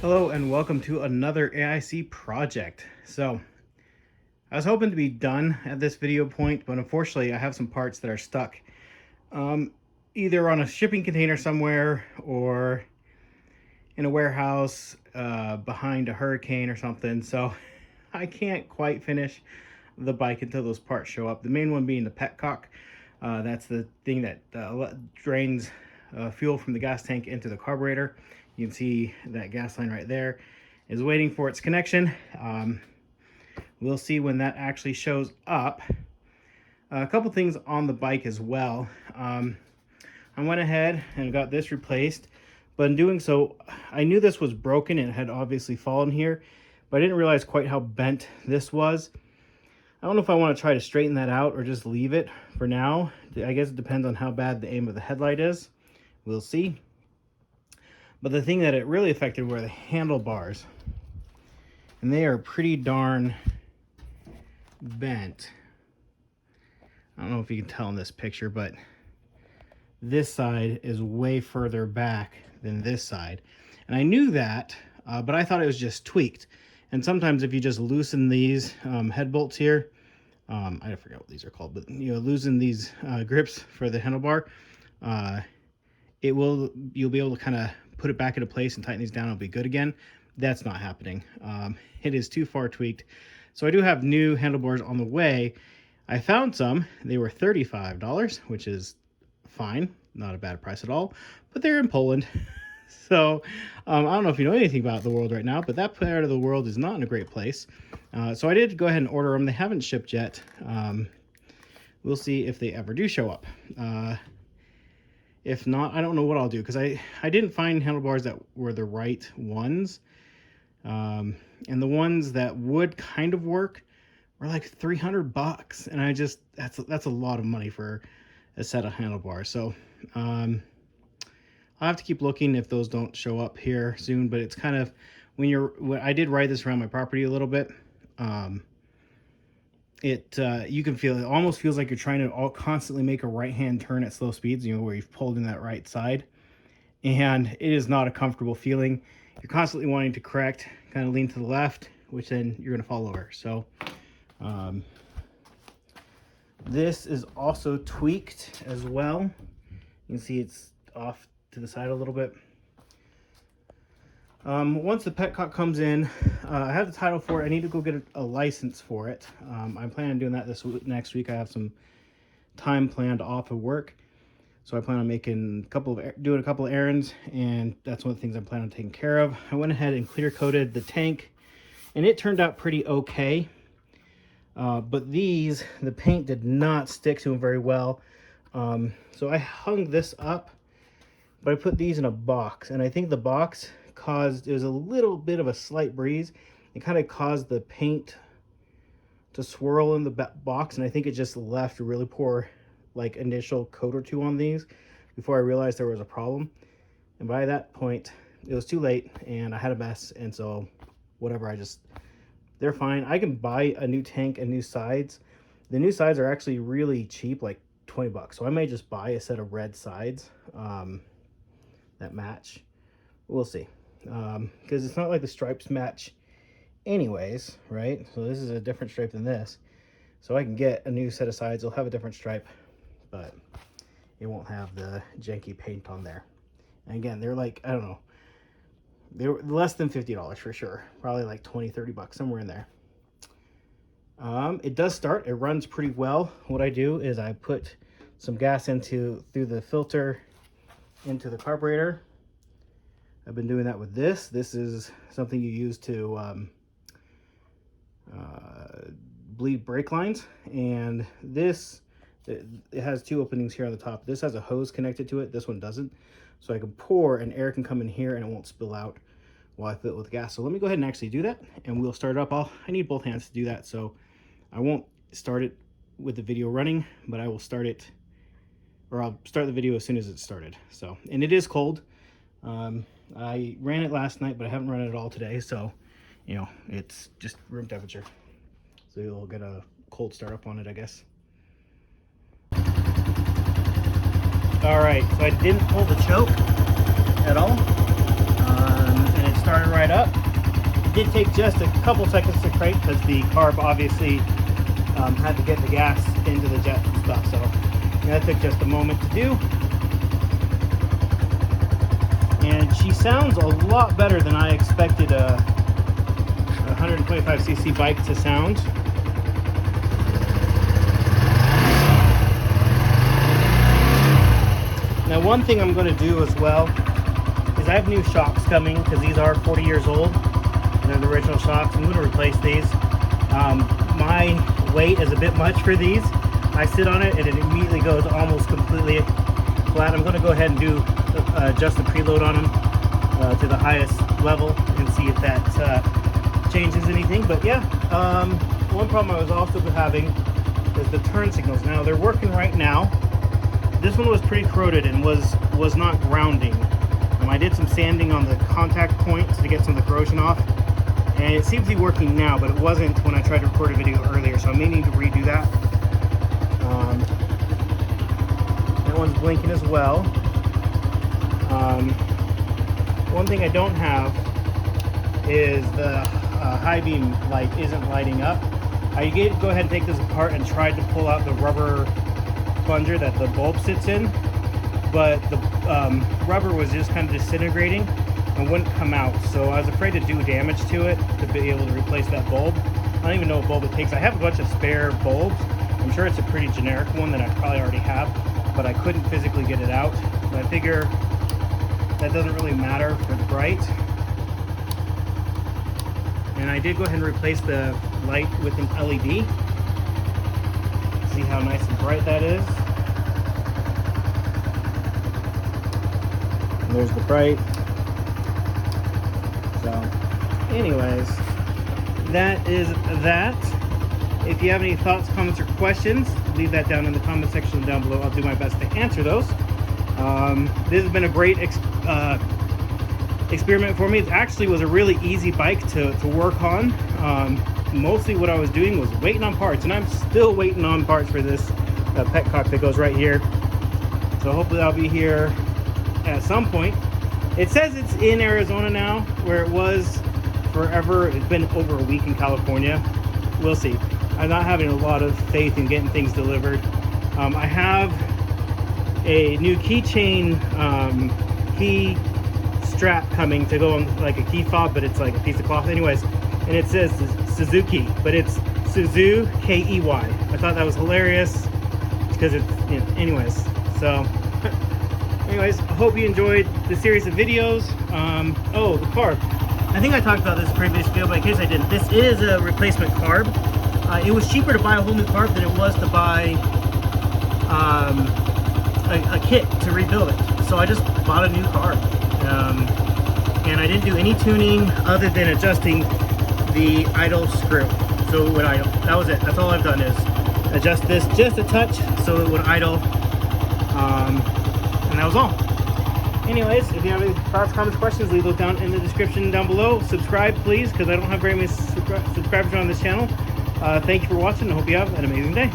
Hello and welcome to another AIC project. So I was hoping to be done at this video point, but unfortunately I have some parts that are stuck either on a shipping container somewhere or in a warehouse behind a hurricane or something. So I can't quite finish the bike until those parts show up. The main one being the petcock. That's the thing that drains fuel from the gas tank into the carburetor. You can see that gas line right there is waiting for its connection. We'll see when that actually shows up. A couple things on the bike as well. I went ahead and got this replaced, but in doing so, I knew this was broken and it had obviously fallen here, but I didn't realize quite how bent this was. I don't know if I want to try to straighten that out or just leave it for now. I guess it depends on how bad the aim of the headlight is. We'll see. But the thing that it really affected were the handlebars. And they are pretty darn bent. I don't know if you can tell in this picture, but this side is way further back than this side. And I knew that, but I thought it was just tweaked. And sometimes if you just loosen these head bolts here, I forget what these are called, but loosen these grips for the handlebar, you'll be able to kind of put it back into place and tighten these down. It'll be good again. That's not happening. It is too far tweaked. So I do have new handlebars on the way. I found some. They were $35, which is fine. Not a bad price at all, but they're in Poland. So I don't know if you know anything about the world right now, but that part of the world is not in a great place. So I did go ahead and order them. They haven't shipped yet. We'll see if they ever do show up. If not, I don't know what I'll do, because I didn't find handlebars that were the right ones. And the ones that would kind of work were like $300, and that's a lot of money for a set of handlebars. So I'll have to keep looking if those don't show up here soon. But it's kind of when I did ride this around my property a little bit. You can feel it almost feels like you're trying to constantly make a right-hand turn at slow speeds, where you've pulled in that right side, and it is not a comfortable feeling. You're constantly wanting to correct, kind of lean to the left, which then you're going to fall over. So this is also tweaked as well. You can see it's off to the side a little bit. Once the petcock comes in, I have the title for it. I need to go get a license for it. I'm planning on doing that next week. I have some time planned off of work, so I plan on doing a couple of errands, and that's one of the things I'm planning on taking care of. I went ahead and clear coated the tank, and it turned out pretty okay. But the paint did not stick to them very well. So I hung this up, but I put these in a box, and I think the box it was a little bit of a slight breeze. It kind of caused the paint to swirl in the box, and I think it just left a really poor initial coat or two on these before I realized there was a problem. And by that point it was too late and I had a mess, and so whatever, they're fine. I can buy a new tank and new sides. The new sides are actually really cheap, like $20, so I may just buy a set of red sides that match. We'll see. Because it's not like the stripes match anyways, right? So this is a different stripe than this, so I can get a new set of sides. It'll have a different stripe, but it won't have the janky paint on there. And again, they're like, I don't know, they're less than $50 for sure, probably like $20-30, somewhere in there. It does start. It runs pretty well. What I do is I put some gas through the filter into the carburetor. I've been doing that with this. This is something you use to bleed brake lines, and it has two openings here on the top. This has a hose connected to it. This one doesn't. So I can pour and air can come in here and it won't spill out while I fill it with gas. So let me go ahead and actually do that, and we'll start it up. I need both hands to do that, so I won't start it with the video running, but I'll start the video as soon as it's started. So, and it is cold. I ran it last night, but I haven't run it at all today, so it's just room temperature, so you'll get a cold start up on it, I guess. All right, so I didn't pull the choke at all, and it started started right up. It did take just a couple seconds to crank because the carb obviously had to get the gas into the jet and stuff. So that took just a moment to do. And she sounds a lot better than I expected a 125cc bike to sound. Now, one thing I'm going to do as well is I have new shocks coming because these are 40 years old and they're the original shocks. I'm going to replace these. My weight is a bit much for these. I sit on it and it immediately goes almost completely flat. I'm going to go ahead and do adjust the preload on them to the highest level and see if that changes anything. But yeah, one problem I was also having is the turn signals. Now they're working right now. This one was pretty corroded and was not grounding. I did some sanding on the contact points to get some of the corrosion off, and it seems to be working now, but it wasn't when I tried to record a video earlier, so I may need to redo that. That one's blinking as well. One thing I don't have is the high beam light isn't lighting up. I did go ahead and take this apart and tried to pull out the rubber plunger that the bulb sits in, but the rubber was just kind of disintegrating and wouldn't come out, so I was afraid to do damage to it to be able to replace that bulb. I don't even know what bulb it takes. I have a bunch of spare bulbs. I'm sure it's a pretty generic one that I probably already have, but I couldn't physically get it out. So I figure that doesn't really matter for the bright. And I did go ahead and replace the light with an LED. See how nice and bright that is. And there's the bright. So anyways, that is that. If you have any thoughts, comments, or questions, leave that down in the comment section down below. I'll do my best to answer those. This has been a great experiment for me. It actually was a really easy bike to work on. Mostly what I was doing was waiting on parts, and I'm still waiting on parts for this petcock that goes right here. So hopefully I'll be here at some point. It says it's in Arizona now, where it was forever. It's been over a week in California. We'll see. I'm not having a lot of faith in getting things delivered. I have a new keychain key strap coming to go on like a key fob, but it's like a piece of cloth anyways, and it says Suzuki, but it's Suzuki K-E-Y. I thought that was hilarious because it's, you know, anyways. So anyways, I hope you enjoyed the series of videos. Oh, the carb. I think I talked about this in a previous video, but in case I didn't, this is a replacement carb. It was cheaper to buy a whole new carb than it was to buy a kit to rebuild it. So I just bought a new carb. And I didn't do any tuning other than adjusting the idle screw. So it would idle. That was it. That's all I've done is adjust this just a touch so it would idle. And that was all. Anyways, if you have any thoughts, comments, questions, leave those down in the description down below. Subscribe, please, because I don't have very many subscribers on this channel. Thank you for watching. I hope you have an amazing day.